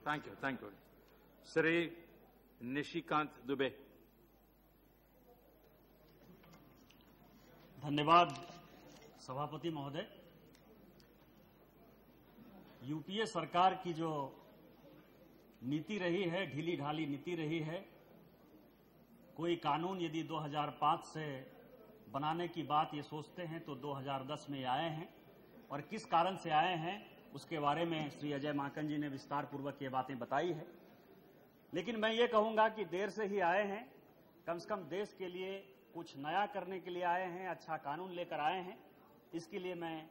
Thank you. Shri Nishikant Dubey. धन्यवाद सभापति महोदय। यूपीए सरकार की जो नीति रही है, ढीली ढाली नीति रही है। कोई कानून यदि 2005 से बनाने की बात ये सोचते हैं तो 2010 में आए हैं, और किस कारण से आए हैं उसके बारे में श्री अजय माकन जी ने विस्तार पूर्वक ये बातें बताई है। लेकिन मैं ये कहूंगा कि देर से ही आए हैं, कम से कम देश के लिए कुछ नया करने के लिए आए हैं, अच्छा कानून लेकर आए हैं। इसके लिए मैं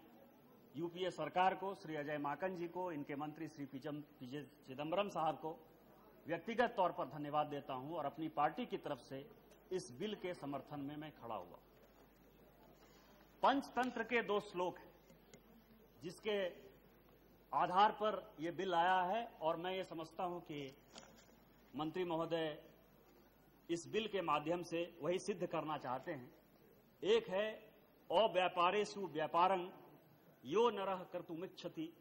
यूपीए सरकार को, श्री अजय माकन जी को, इनके मंत्री श्री पी चिदम्बरम साहब को व्यक्तिगत तौर पर धन्यवाद देता हूं, और अपनी पार्टी की तरफ से इस बिल के समर्थन में मैं खड़ा हुआ। पंचतंत्र के 2 श्लोक हैं जिसके आधार पर यह बिल आया है, और मैं ये समझता हूं कि मंत्री महोदय इस बिल के माध्यम से वही सिद्ध करना चाहते हैं। एक है अव्यापारेषु व्यापारं यो नरः कर्तुमिच्छति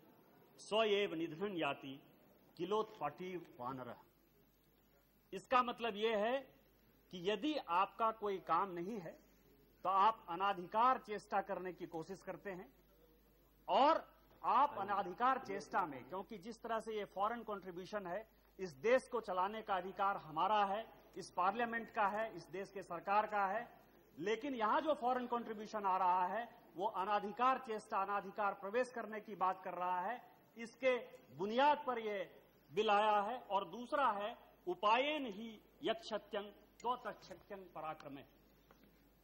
स एव निधनं याति किलोत्पाटीव वानरः। इसका मतलब यह है कि यदि आपका कोई काम नहीं है तो आप अनाधिकार चेष्टा करने की कोशिश करते हैं, और आप अनाधिकार चेष्टा में, क्योंकि जिस तरह से ये फॉरेन कंट्रीब्यूशन है, इस देश को चलाने का अधिकार हमारा है, इस पार्लियामेंट का है, इस देश के सरकार का है, लेकिन यहां जो फॉरेन कंट्रीब्यूशन आ रहा है वो अनाधिकार चेष्टा, अनाधिकार प्रवेश करने की बात कर रहा है। इसके बुनियाद पर यह बिल आया है। और दूसरा है उपायेन ही यक्षत्यं तो तक्षत्यं पराक्रमे।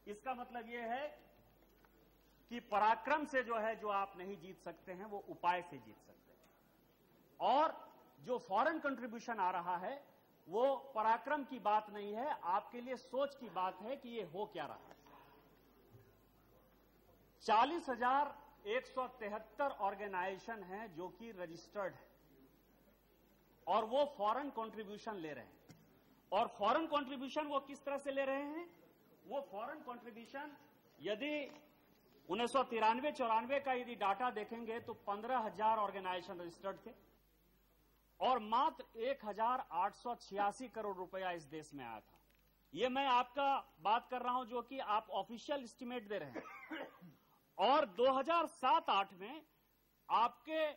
इसका मतलब यह है कि पराक्रम से जो है, जो आप नहीं जीत सकते हैं, वो उपाय से जीत सकते हैं। और जो फॉरेन कंट्रीब्यूशन आ रहा है वो पराक्रम की बात नहीं है, आपके लिए सोच की बात है कि ये हो क्या रहा है। 40,173 ऑर्गेनाइजेशन हैं जो कि रजिस्टर्ड है, और वो फॉरेन कंट्रीब्यूशन ले रहे हैं। और फॉरेन कंट्रीब्यूशन वो किस तरह से ले रहे हैं? वो फॉरेन कंट्रीब्यूशन यदि 1993-94 का यदि डाटा देखेंगे तो 15,000 ऑर्गेनाइजेशन रजिस्टर्ड थे, और मात्र 1,886 करोड़ रुपया इस देश में आया था। ये मैं आपका बात कर रहा हूं जो कि आप ऑफिशियल एस्टिमेट दे रहे हैं। और 2007-8 में आपके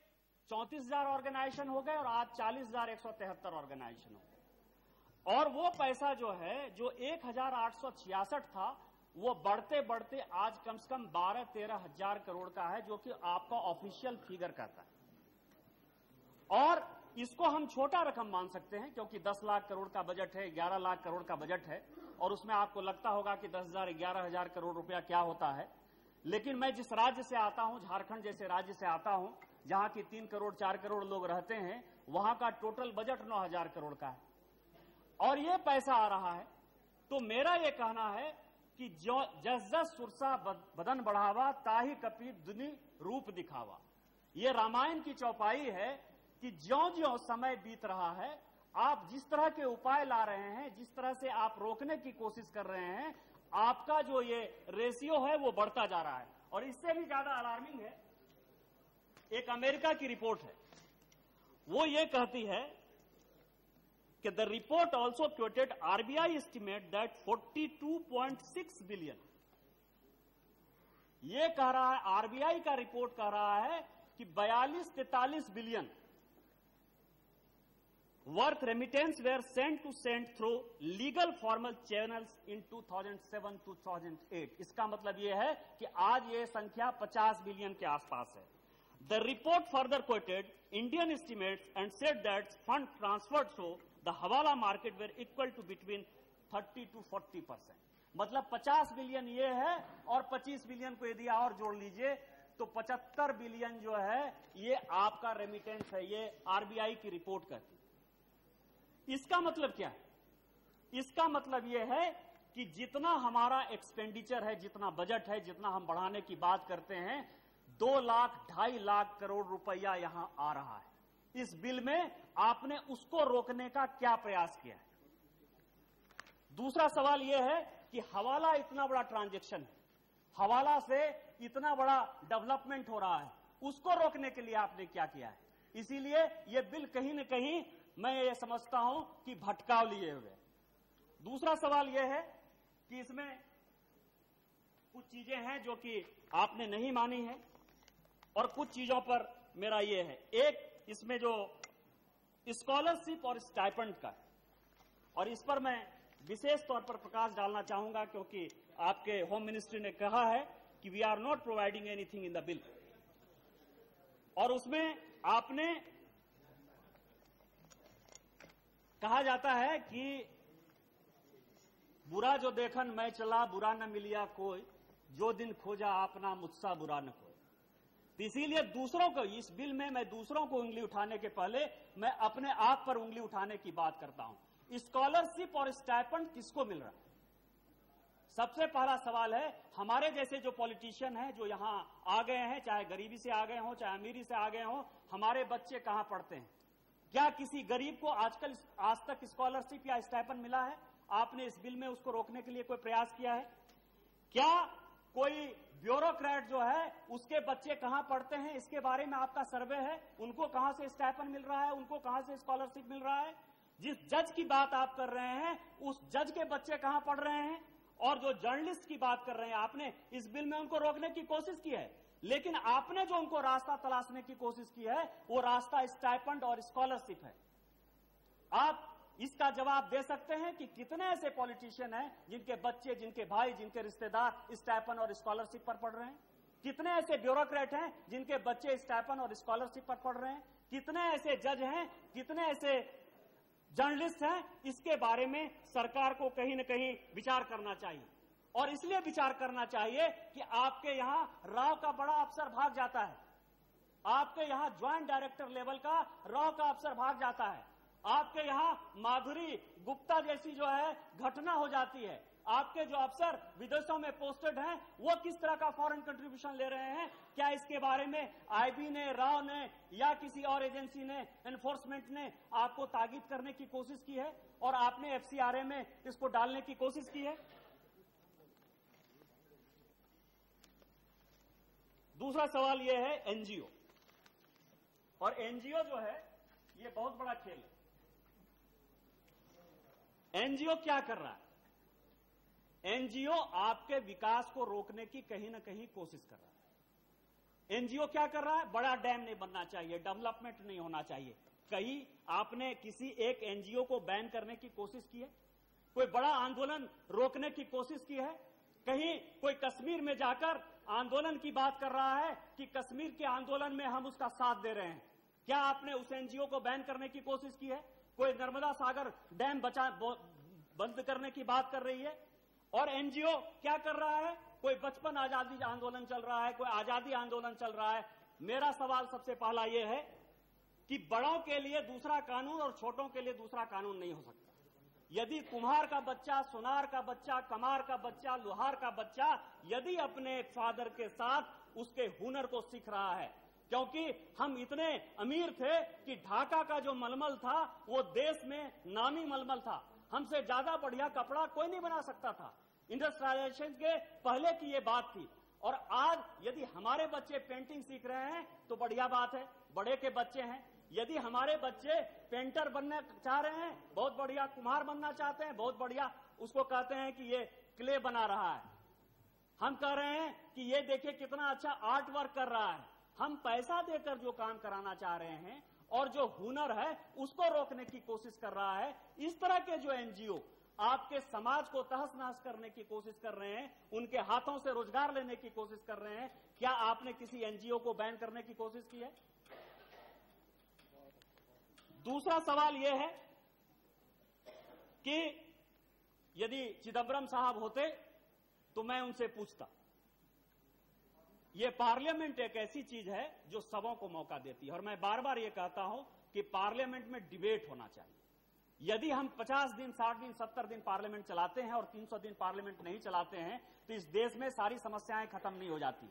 34,000 ऑर्गेनाइजेशन हो गए, और आज 40,173 ऑर्गेनाइजेशन हो गए। और वो पैसा जो है, जो 1,866 था, वो बढ़ते बढ़ते आज कम से कम 12-13 हजार करोड़ का है, जो कि आपका ऑफिशियल फिगर कहता है। और इसको हम छोटा रकम मान सकते हैं क्योंकि 10 लाख करोड़ का बजट है, 11 लाख करोड़ का बजट है, और उसमें आपको लगता होगा कि 10,000, 11,000 करोड़ रुपया क्या होता है। लेकिन मैं जिस राज्य से आता हूं, झारखंड जैसे राज्य से आता हूं, जहां की 3 करोड़ 4 करोड़ लोग रहते हैं, वहां का टोटल बजट 9,000 करोड़ का है, और ये पैसा आ रहा है। तो मेरा ये कहना है कि जो जस जस सुरसा बदन बढ़ावा ताही कपि दुनि रूप दिखावा। ये रामायण की चौपाई है कि ज्यों ज्यों समय बीत रहा है, आप जिस तरह के उपाय ला रहे हैं, जिस तरह से आप रोकने की कोशिश कर रहे हैं, आपका जो ये रेशियो है वो बढ़ता जा रहा है। और इससे भी ज्यादा अलार्मिंग है, एक अमेरिका की रिपोर्ट है, वो ये कहती है कि the report also quoted RBI estimate that 42.6 billion, ये कह रहा है, आरबीआई का रिपोर्ट कह रहा है कि 42-43 billion worth remittance were sent through legal formal channels in 2007-2008। इसका मतलब यह है कि आज ये संख्या 50 बिलियन के आसपास है। The report further quoted Indian estimates and said that fund transferred through the hawala market were equal to between 30 to 40%। मतलब 50 बिलियन ये है, और 25 बिलियन को यदि और जोड़ लीजिए तो 75 बिलियन जो है ये आपका रेमिटेंस है। ये आरबीआई की रिपोर्ट कहती है। इसका मतलब क्या है? इसका मतलब यह है कि जितना हमारा एक्सपेंडिचर है, जितना बजट है, जितना हम बढ़ाने की बात करते हैं, 2 लाख 2.5 लाख करोड़ रुपया यहां आ रहा है। इस बिल में आपने उसको रोकने का क्या प्रयास किया है? दूसरा सवाल यह है कि हवाला इतना बड़ा ट्रांजैक्शन है, हवाला से इतना बड़ा डेवलपमेंट हो रहा है, उसको रोकने के लिए आपने क्या किया है? इसीलिए यह बिल कहीं न कहीं मैं ये समझता हूं कि भटकाव लिए हुए। दूसरा सवाल यह है कि इसमें कुछ चीजें हैं जो कि आपने नहीं मानी है और कुछ चीजों पर मेरा ये है। एक इसमें जो स्कॉलरशिप और स्टाइपेंड का है, और इस पर मैं विशेष तौर पर प्रकाश डालना चाहूंगा क्योंकि आपके होम मिनिस्ट्री ने कहा है कि we are not providing anything in the bill, और उसमें आपने कहा जाता है कि बुरा जो देखन मैं चला, बुरा न मिलिया कोई, जो दिन खोजा आपना मुझसा बुरा न कोई। तो इसीलिए दूसरों को, इस बिल में मैं दूसरों को उंगली उठाने के पहले मैं अपने आप पर उंगली उठाने की बात करता हूं। स्कॉलरशिप और स्टाइपेंड किसको मिल रहा है? सबसे पहला सवाल है, हमारे जैसे जो पॉलिटिशियन हैं जो यहां आ गए हैं, चाहे गरीबी से आ गए हों चाहे अमीरी से आ गए हों, हमारे बच्चे कहां पढ़ते हैं? क्या किसी गरीब को आज तक स्कॉलरशिप या स्टाइपेंड मिला है? आपने इस बिल में उसको रोकने के लिए कोई प्रयास किया है? क्या कोई ब्यूरोक्रेट जो है उसके बच्चे कहां पढ़ते हैं, इसके बारे में आपका सर्वे है? उनको कहां से स्टाइपेंड मिल रहा है, उनको कहां से स्कॉलरशिप मिल रहा है? जिस जज की बात आप कर रहे हैं उस जज के बच्चे कहां पढ़ रहे हैं? और जो जर्नलिस्ट की बात कर रहे हैं, आपने इस बिल में उनको रोकने की कोशिश की है, लेकिन आपने जो उनको रास्ता तलाशने की कोशिश की है वो रास्ता स्टाइपेंड और स्कॉलरशिप है। आप इसका जवाब दे सकते हैं कि कितने ऐसे पॉलिटिशियन हैं जिनके बच्चे, जिनके भाई, जिनके रिश्तेदार स्टाइपेंड और स्कॉलरशिप पर पढ़ रहे हैं? कितने ऐसे ब्यूरोक्रेट हैं जिनके बच्चे स्टाइपेंड और स्कॉलरशिप पर पढ़ रहे हैं? कितने ऐसे जज हैं, कितने ऐसे जर्नलिस्ट हैं? इसके बारे में सरकार को कहीं न कहीं विचार करना चाहिए, और इसलिए विचार करना चाहिए कि आपके यहां राव का बड़ा अफसर भाग जाता है, आपके यहां ज्वाइंट डायरेक्टर लेवल का राव का अफसर भाग जाता है, आपके यहां माधुरी गुप्ता जैसी जो है घटना हो जाती है, आपके जो अफसर विदेशों में पोस्टेड हैं वो किस तरह का फॉरेन कंट्रीब्यूशन ले रहे हैं? क्या इसके बारे में आईबी ने, राव ने या किसी और एजेंसी ने, एनफोर्समेंट ने आपको ताकीद करने की कोशिश की है और आपने एफसीआरए में इसको डालने की कोशिश की है? दूसरा सवाल यह है एनजीओ, और एनजीओ जो है ये बहुत बड़ा खेल है। एनजीओ क्या कर रहा है? एनजीओ आपके विकास को रोकने की कहीं ना कहीं कोशिश कर रहा है। एनजीओ क्या कर रहा है? बड़ा डैम नहीं बनना चाहिए, डेवलपमेंट नहीं होना चाहिए। कहीं आपने किसी एक एनजीओ को बैन करने की कोशिश की है? कोई बड़ा आंदोलन रोकने की कोशिश की है? कहीं कोई कश्मीर में जाकर आंदोलन की बात कर रहा है कि कश्मीर के आंदोलन में हम उसका साथ दे रहे हैं? क्या आपने उस एनजीओ को बैन करने की कोशिश की है? कोई नर्मदा सागर डैम बंद करने की बात कर रही है, और एनजीओ क्या कर रहा है? कोई बचपन आजादी आंदोलन चल रहा है, कोई आजादी आंदोलन चल रहा है। मेरा सवाल सबसे पहला यह है कि बड़ों के लिए दूसरा कानून और छोटों के लिए दूसरा कानून नहीं हो सकता। यदि कुम्हार का बच्चा, सुनार का बच्चा, कमार का बच्चा, लोहार का बच्चा यदि अपने फादर के साथ उसके हुनर को सीख रहा है, क्योंकि हम इतने अमीर थे कि ढाका का जो मलमल था वो देश में नामी मलमल था, हमसे ज्यादा बढ़िया कपड़ा कोई नहीं बना सकता था। इंडस्ट्रियलाइजेशन के पहले की ये बात थी, और आज यदि हमारे बच्चे पेंटिंग सीख रहे हैं तो बढ़िया बात है, बड़े के बच्चे हैं। यदि हमारे बच्चे पेंटर बनना चाह रहे हैं, बहुत बढ़िया, कुम्हार बनना चाहते हैं, बहुत बढ़िया, उसको कहते हैं कि ये क्ले बना रहा है। हम कह रहे हैं कि ये देखिए कितना अच्छा आर्ट वर्क कर रहा है। हम पैसा देकर जो काम कराना चाह रहे हैं और जो हुनर है उसको रोकने की कोशिश कर रहा है। इस तरह के जो एनजीओ आपके समाज को तहस नहस करने की कोशिश कर रहे हैं, उनके हाथों से रोजगार लेने की कोशिश कर रहे हैं, क्या आपने किसी एनजीओ को बैन करने की कोशिश की है? दूसरा सवाल यह है कि यदि चिदंबरम साहब होते तो मैं उनसे पूछता। यह पार्लियामेंट एक ऐसी चीज है जो सबों को मौका देती है, और मैं बार बार यह कहता हूं कि पार्लियामेंट में डिबेट होना चाहिए। यदि हम 50 दिन, 60 दिन, 70 दिन पार्लियामेंट चलाते हैं और 300 दिन पार्लियामेंट नहीं चलाते हैं तो इस देश में सारी समस्याएं खत्म नहीं हो जाती।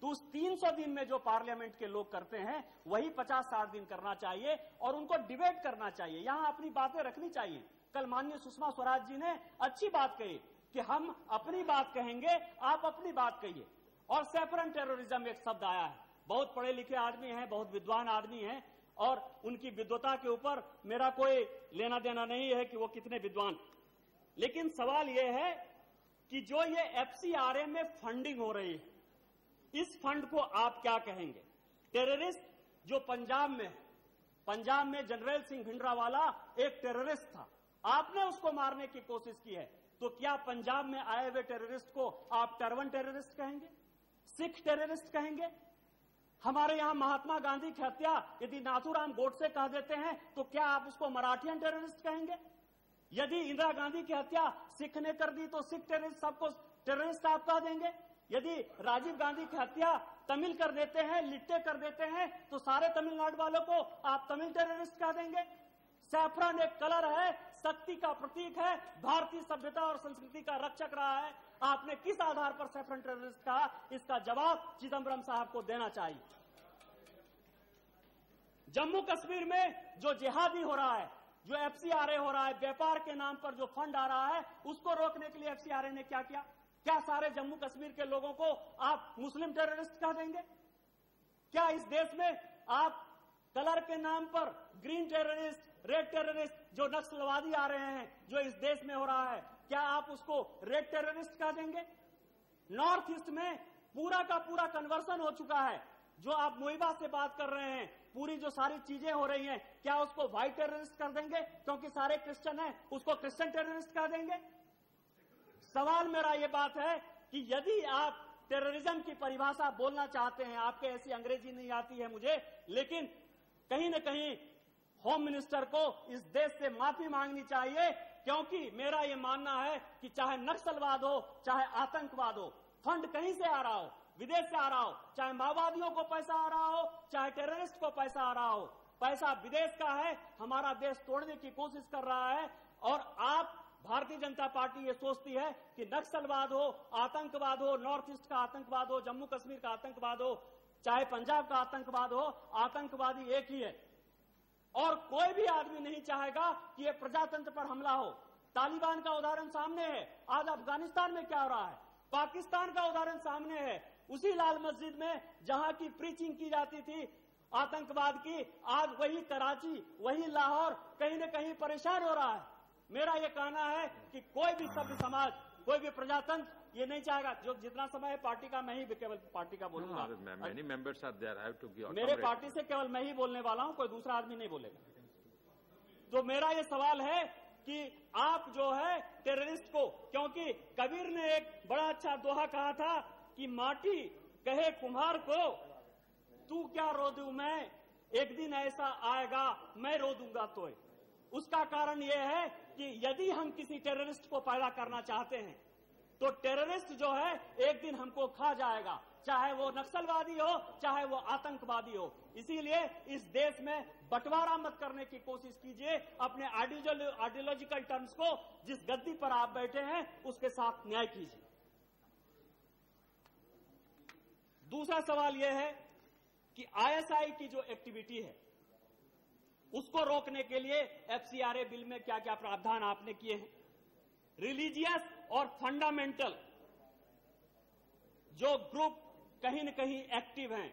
तो उस 300 दिन में जो पार्लियामेंट के लोग करते हैं वही 50-60 दिन करना चाहिए और उनको डिबेट करना चाहिए, यहां अपनी बातें रखनी चाहिए। कल माननीय सुषमा स्वराज जी ने अच्छी बात कही कि हम अपनी बात कहेंगे, आप अपनी बात कहिए। और सेफरन टेररिज्म एक शब्द आया है, बहुत पढ़े लिखे आदमी हैं, बहुत विद्वान आदमी हैं, और उनकी विद्वता के ऊपर मेरा कोई लेना देना नहीं है कि वो कितने विद्वान। लेकिन सवाल यह है कि जो ये एफसीआरए में फंडिंग हो रही है, इस फंड को आप क्या कहेंगे? टेररिस्ट जो पंजाब में जनरल सिंह भिंडरावाला एक टेररिस्ट था, आपने उसको मारने की कोशिश की है, तो क्या पंजाब में आए हुए टेररिस्ट को आप टर्बन टेररिस्ट कहेंगे, सिख टेररिस्ट कहेंगे? हमारे यहां महात्मा गांधी की हत्या यदि नाथूराम गोडसे कह देते हैं तो क्या आप उसको मराठियन टेररिस्ट कहेंगे? यदि इंदिरा गांधी की हत्या सिख ने कर दी तो सिख टेररिस्ट सबको टेररिस्ट आप कह देंगे? यदि राजीव गांधी की हत्या तमिल कर देते हैं, लिट्टे कर देते हैं, तो सारे तमिलनाडु वालों को आप तमिल टेररिस्ट कह देंगे? सैफरन एक कलर है, शक्ति का प्रतीक है, भारतीय सभ्यता और संस्कृति का रक्षक रहा है। आपने किस आधार पर सैफरन टेररिस्ट कहा? इसका जवाब चिदम्बरम साहब को देना चाहिए। जम्मू कश्मीर में जो जिहादी हो रहा है, जो एफसीआरए हो रहा है, व्यापार के नाम पर जो फंड आ रहा है, उसको रोकने के लिए एफसीआरए ने क्या किया? क्या सारे जम्मू कश्मीर के लोगों को आप मुस्लिम टेररिस्ट कह देंगे? क्या इस देश में आप कलर के नाम पर ग्रीन टेररिस्ट, रेड टेररिस्ट, जो नक्सलवादी आ रहे हैं जो इस देश में हो रहा है, क्या आप उसको रेड टेररिस्ट कह देंगे? नॉर्थ ईस्ट में पूरा का पूरा कन्वर्सन हो चुका है। जो आप मोइबा से बात कर रहे हैं, पूरी जो सारी चीजें हो रही हैं, क्या उसको व्हाइट टेररिस्ट कर देंगे क्योंकि सारे क्रिश्चियन हैं, उसको क्रिश्चियन टेररिस्ट कह देंगे? सवाल मेरा ये बात है कि यदि आप टेररिज्म की परिभाषा बोलना चाहते हैं, आपके ऐसी अंग्रेजी नहीं आती है मुझे, लेकिन कहीं न कहीं होम मिनिस्टर को इस देश से माफी मांगनी चाहिए, क्योंकि मेरा ये मानना है कि चाहे नक्सलवाद हो, चाहे आतंकवाद हो, फंड कहीं से आ रहा हो, विदेश से आ रहा हो, चाहे माओवादियों को पैसा आ रहा हो, चाहे टेररिस्ट को पैसा आ रहा हो, पैसा विदेश का है, हमारा देश तोड़ने की कोशिश कर रहा है। और आप भारतीय जनता पार्टी ये सोचती है कि नक्सलवाद हो, आतंकवाद हो, नॉर्थ ईस्ट का आतंकवाद हो, जम्मू कश्मीर का आतंकवाद हो, चाहे पंजाब का आतंकवाद हो, आतंकवादी एक ही है और कोई भी आदमी नहीं चाहेगा कि ये प्रजातंत्र पर हमला हो। तालिबान का उदाहरण सामने है, आज अफगानिस्तान में क्या हो रहा है, पाकिस्तान का उदाहरण सामने है। उसी लाल मस्जिद में जहां की प्रीचिंग की जाती थी आतंकवाद की, आज वही कराची, वही लाहौर कहीं न कहीं परेशान हो रहा है। मेरा यह कहना है कि कोई भी सभ्य समाज, कोई भी प्रजातंत्र ये नहीं चाहेगा। जो जितना समय है पार्टी का, मैं ही केवल पार्टी का बोलूंगा। मेरे पार्टी से केवल मैं ही बोलने वाला हूं, कोई दूसरा आदमी नहीं बोलेगा। तो मेरा ये सवाल है कि आप जो है टेररिस्ट को, क्योंकि कबीर ने एक बड़ा अच्छा दोहा कहा था कि माटी कहे कुम्हार को, तू क्या रो दूं मैं, एक दिन ऐसा आएगा मैं रो दूंगा तोय। उसका कारण यह है कि यदि हम किसी टेररिस्ट को पैदा करना चाहते हैं तो टेररिस्ट जो है एक दिन हमको खा जाएगा, चाहे वो नक्सलवादी हो, चाहे वो आतंकवादी हो। इसीलिए इस देश में बंटवारा मत करने की कोशिश कीजिए, अपने आइडियोलॉजिकल टर्म्स को, जिस गद्दी पर आप बैठे हैं उसके साथ न्याय कीजिए। दूसरा सवाल यह है कि आईएसआई की जो एक्टिविटी है उसको रोकने के लिए एफसीआरए बिल में क्या क्या प्रावधान आपने किए हैं। रिलीजियस और फंडामेंटल जो ग्रुप कहीं न कहीं एक्टिव हैं,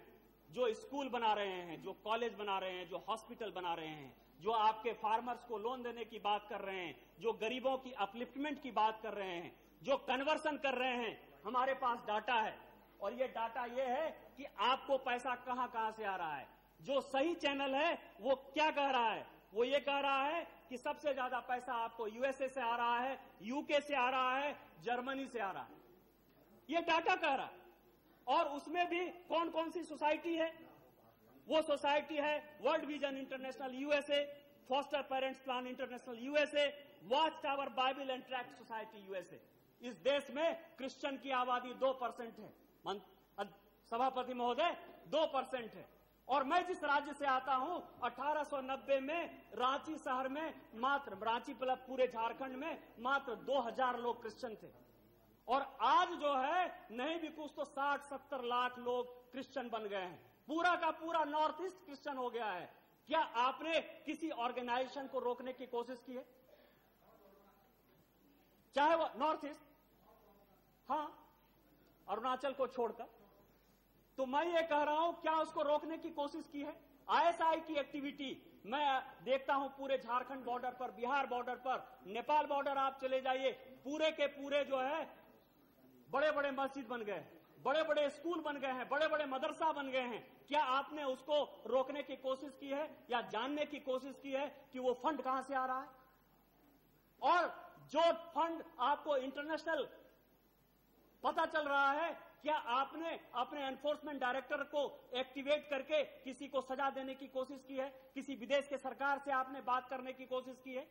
जो स्कूल बना रहे हैं, जो कॉलेज बना रहे हैं, जो हॉस्पिटल बना रहे हैं, जो आपके फार्मर्स को लोन देने की बात कर रहे हैं, जो गरीबों की अपलिफ्टमेंट की बात कर रहे हैं, जो कन्वर्सन कर रहे हैं, हमारे पास डाटा है और ये डाटा ये है कि आपको पैसा कहां कहां से आ रहा है। जो सही चैनल है वो क्या कह रहा है, वो ये कह रहा है कि सबसे ज्यादा पैसा आपको यूएसए से आ रहा है, यूके से आ रहा है, जर्मनी से आ रहा है, ये डाटा कह रहा है। और उसमें भी कौन कौन सी सोसाइटी है, वो सोसाइटी है world vision international USA, foster parents plan international USA, watch tower Bible and tract society USA. इस देश में क्रिश्चियन की आबादी 2% है, सभापति महोदय 2% है। और मैं जिस राज्य से आता हूं 1890 में रांची शहर में मात्र, रांची मतलब पूरे झारखंड में मात्र 2000 लोग क्रिश्चियन थे और आज जो है नहीं भी कुछ तो 60-70 लाख लोग क्रिश्चियन बन गए हैं। पूरा का पूरा नॉर्थ ईस्ट क्रिश्चियन हो गया है। क्या आपने किसी ऑर्गेनाइजेशन को रोकने की कोशिश की है, चाहे वो नॉर्थ ईस्ट, हाँ अरुणाचल को छोड़कर? तो मैं ये कह रहा हूं क्या उसको रोकने की कोशिश की है? आईएसआई की एक्टिविटी मैं देखता हूं पूरे झारखंड बॉर्डर पर, बिहार बॉर्डर पर, नेपाल बॉर्डर आप चले जाइए, पूरे के पूरे जो है बड़े बड़े मस्जिद बन गए, बड़े बड़े स्कूल बन गए हैं, बड़े बड़े मदरसा बन गए हैं। क्या आपने उसको रोकने की कोशिश की है या जानने की कोशिश की है कि वो फंड कहां से आ रहा है? और जो फंड आपको इंटरनेशनल पता चल रहा है, क्या आपने अपने एनफोर्समेंट डायरेक्टर को एक्टिवेट करके किसी को सजा देने की कोशिश की है? किसी विदेश के सरकार से आपने बात करने की कोशिश की है?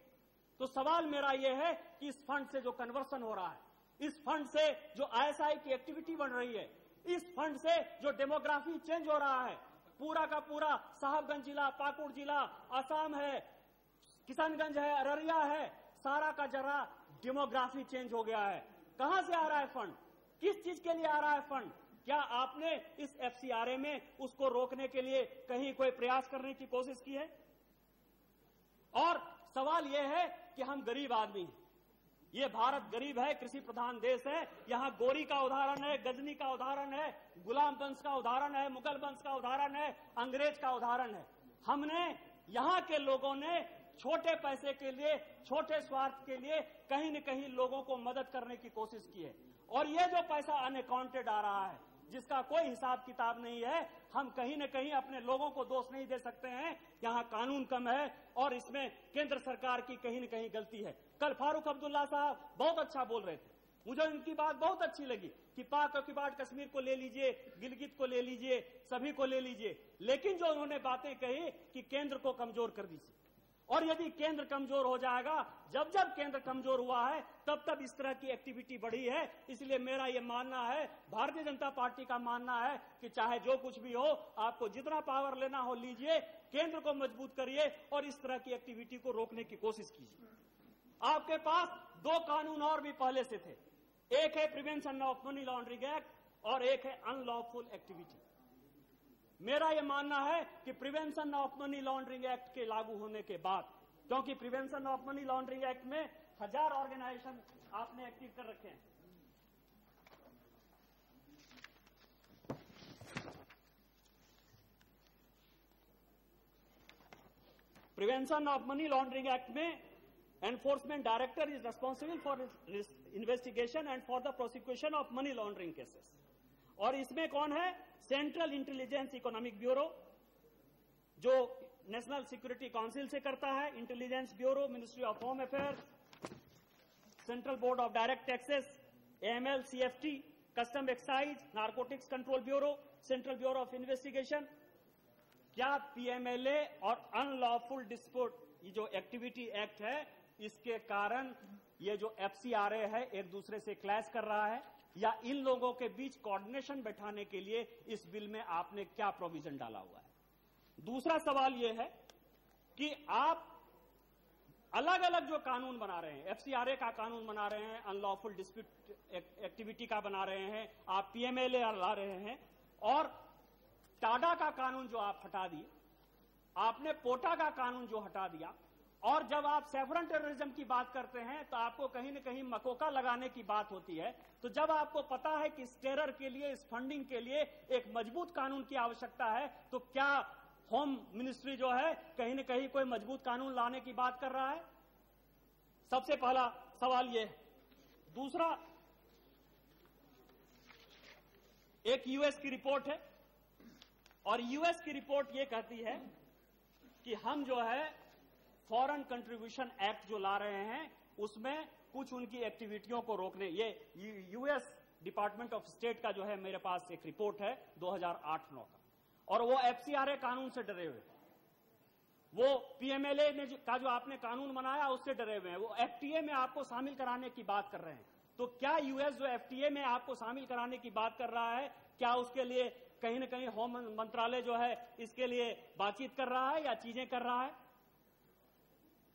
तो सवाल मेरा यह है कि इस फंड से जो कन्वर्सन हो रहा है, इस फंड से जो आईएसआई की एक्टिविटी बन रही है, इस फंड से जो डेमोग्राफी चेंज हो रहा है, पूरा का पूरा साहबगंज जिला, पाकुड़ जिला, असम है, किशनगंज है, अररिया है, सारा का जरा डेमोग्राफी चेंज हो गया है। कहां से आ रहा है फंड? किस चीज के लिए आ रहा है फंड? क्या आपने इस एफसीआरए में उसको रोकने के लिए कहीं कोई प्रयास करने की कोशिश की है? और सवाल यह है कि हम गरीब आदमी हैं, ये भारत गरीब है, कृषि प्रधान देश है, यहां गोरी का उदाहरण है, गजनी का उदाहरण है, गुलाम वंश का उदाहरण है, मुगल वंश का उदाहरण है, अंग्रेज का उदाहरण है। हमने यहां के लोगों ने छोटे पैसे के लिए, छोटे स्वार्थ के लिए कहीं न कहीं लोगों को मदद करने की कोशिश की है। और ये जो पैसा अनअकाउंटेड आ रहा है, जिसका कोई हिसाब किताब नहीं है, हम कहीं न कहीं अपने लोगों को दोष नहीं दे सकते हैं। यहां कानून कम है और इसमें केंद्र सरकार की कहीं न कहीं गलती है। कल फारूक अब्दुल्ला साहब बहुत अच्छा बोल रहे थे, मुझे उनकी बात बहुत अच्छी लगी कि पाक ऑक्युपाइड कश्मीर को ले लीजिए, गिलगित को ले लीजिए, सभी को ले लीजिए, लेकिन जो उन्होंने बातें कही कि केंद्र को कमजोर कर दीजिए। और यदि केंद्र कमजोर हो जाएगा, जब जब केंद्र कमजोर हुआ है तब तब इस तरह की एक्टिविटी बढ़ी है। इसलिए मेरा यह मानना है, भारतीय जनता पार्टी का मानना है कि चाहे जो कुछ भी हो, आपको जितना पावर लेना हो लीजिए, केंद्र को मजबूत करिए और इस तरह की एक्टिविटी को रोकने की कोशिश कीजिए। आपके पास दो कानून और भी पहले से थे, एक है prevention of money laundering act और एक है अनलॉफुल एक्टिविटी। मेरा यह मानना है कि prevention of money laundering act के लागू होने के बाद, क्योंकि prevention of money laundering act में 1000 ऑर्गेनाइजेशन आपने एक्टिव कर रखे हैं, prevention of money laundering act में enforcement director is responsible for investigation and for the prosecution of money laundering cases. और इसमें कौन है? सेंट्रल इंटेलिजेंस इकोनॉमिक ब्यूरो, जो नेशनल सिक्योरिटी काउंसिल से करता है, intelligence bureau, ministry of home affairs, central board of direct taxes, AML, CFT, custom excise, narcotics control bureau, central bureau of investigation. क्या PMLA और अनलॉफुल डिस्प्यूट, ये जो activity act है, इसके कारण ये जो एफसीआरए है एक दूसरे से क्लैश कर रहा है, या इन लोगों के बीच कोऑर्डिनेशन बैठाने के लिए इस बिल में आपने क्या प्रोविजन डाला हुआ है? दूसरा सवाल यह है कि आप अलग अलग जो कानून बना रहे हैं, एफसीआरए का कानून बना रहे हैं, अनलॉफुल डिस्प्यूट एक्टिविटी का बना रहे हैं, आप पीएमएलए ला रहे हैं, और टाडा का कानून जो आप हटा दिए, आपने पोटा का कानून जो हटा दिया, और जब आप सेफरन टेररिज्म की बात करते हैं तो आपको कहीं न कहीं मकोका लगाने की बात होती है। तो जब आपको पता है कि इस टेरर के लिए, इस फंडिंग के लिए एक मजबूत कानून की आवश्यकता है, तो क्या होम मिनिस्ट्री जो है कहीं न कहीं कोई मजबूत कानून लाने की बात कर रहा है? सबसे पहला सवाल यह है। दूसरा, एक यूएस की रिपोर्ट है और यूएस की रिपोर्ट यह कहती है कि हम जो है फॉरेन कंट्रीब्यूशन एक्ट जो ला रहे हैं उसमें कुछ उनकी एक्टिविटियों को रोकने, ये यूएस डिपार्टमेंट ऑफ स्टेट का जो है मेरे पास एक रिपोर्ट है 2008-9 का, और वो एफसीआरए कानून से डरे हुए, वो पीएमएलए ने का जो आपने कानून बनाया उससे डरे हुए हैं, वो एफटीए में आपको शामिल कराने की बात कर रहे हैं। तो क्या यूएस जो एफटीए में आपको शामिल कराने की बात कर रहा है, क्या उसके लिए कहीं न कहीं होम मंत्रालय जो है इसके लिए बातचीत कर रहा है या चीजें कर रहा है?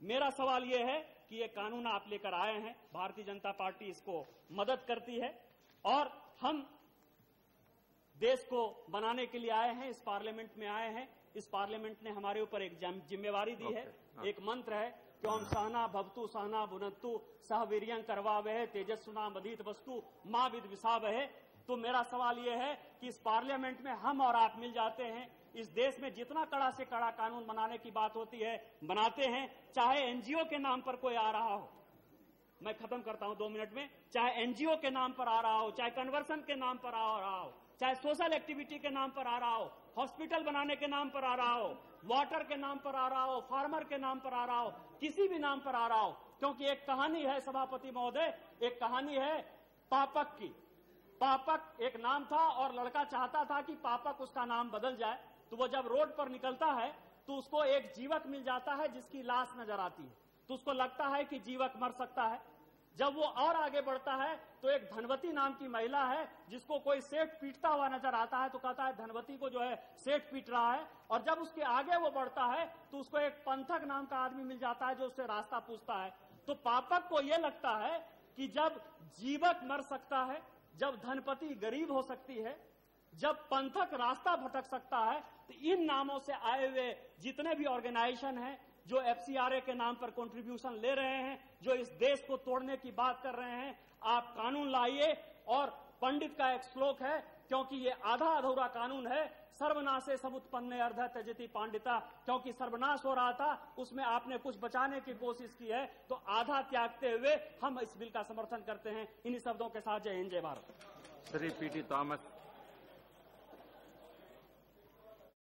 मेरा सवाल यह है कि ये कानून आप लेकर आए हैं, भारतीय जनता पार्टी इसको मदद करती है और हम देश को बनाने के लिए आए हैं, इस पार्लियामेंट में आए हैं। इस पार्लियामेंट ने हमारे ऊपर एक जिम्मेवारी दी है, एक मंत्र है कि हम सहना भवतु सहना भुनक्तु सह वीर्यं करवावहै तेजस्विना मदीत वस्तु मां विद्विषावहै। तो मेरा सवाल यह है कि इस पार्लियामेंट में हम और आप मिल जाते हैं, इस देश में जितना कड़ा से कड़ा कानून बनाने की बात होती है बनाते हैं, चाहे एनजीओ के नाम पर कोई आ रहा हो। मैं खत्म करता हूं 2 मिनट में। चाहे एनजीओ के नाम पर आ रहा हो, चाहे कन्वर्सन के नाम पर आ रहा हो, चाहे सोशल एक्टिविटी के नाम पर आ रहा हो, हॉस्पिटल बनाने के नाम पर आ रहा हो, वाटर के नाम पर आ रहा हो, फार्मर के नाम पर आ रहा हो, किसी भी नाम पर आ रहा हो। क्योंकि एक कहानी है सभापति महोदय, एक कहानी है पापक की। पापक एक नाम था और लड़का चाहता था कि पापक उसका नाम बदल जाए। तो वो जब रोड पर निकलता है तो उसको एक जीवक मिल जाता है जिसकी लाश नजर आती है, तो उसको लगता है कि जीवक मर सकता है। जब वो और आगे बढ़ता है तो एक धनवती नाम की महिला है जिसको कोई सेठ पीटता हुआ नजर आता है, तो कहता है धनवती को जो है सेठ पीट रहा है। और जब उसके आगे वो बढ़ता है तो उसको एक पंथक नाम का आदमी मिल जाता है जो उससे रास्ता पूछता है। तो पापक को यह लगता है कि जब जीवक मर सकता है, जब धनपति गरीब हो सकती है, जब पंथक रास्ता भटक सकता है, तो इन नामों से आए हुए जितने भी ऑर्गेनाइजेशन हैं जो एफसीआरए के नाम पर कंट्रीब्यूशन ले रहे हैं, जो इस देश को तोड़ने की बात कर रहे हैं, आप कानून लाइए। और पंडित का एक श्लोक है, क्योंकि ये आधा अधूरा कानून है, सर्वनाशे समुत्पन्ने अर्ध त्यजति पांडिता। क्योंकि सर्वनाश हो रहा था, उसमें आपने कुछ बचाने की कोशिश की है, तो आधा त्यागते हुए हम इस बिल का समर्थन करते हैं। इन्हीं शब्दों के साथ जय हिंद, जय भारत। Shri PT Thomas.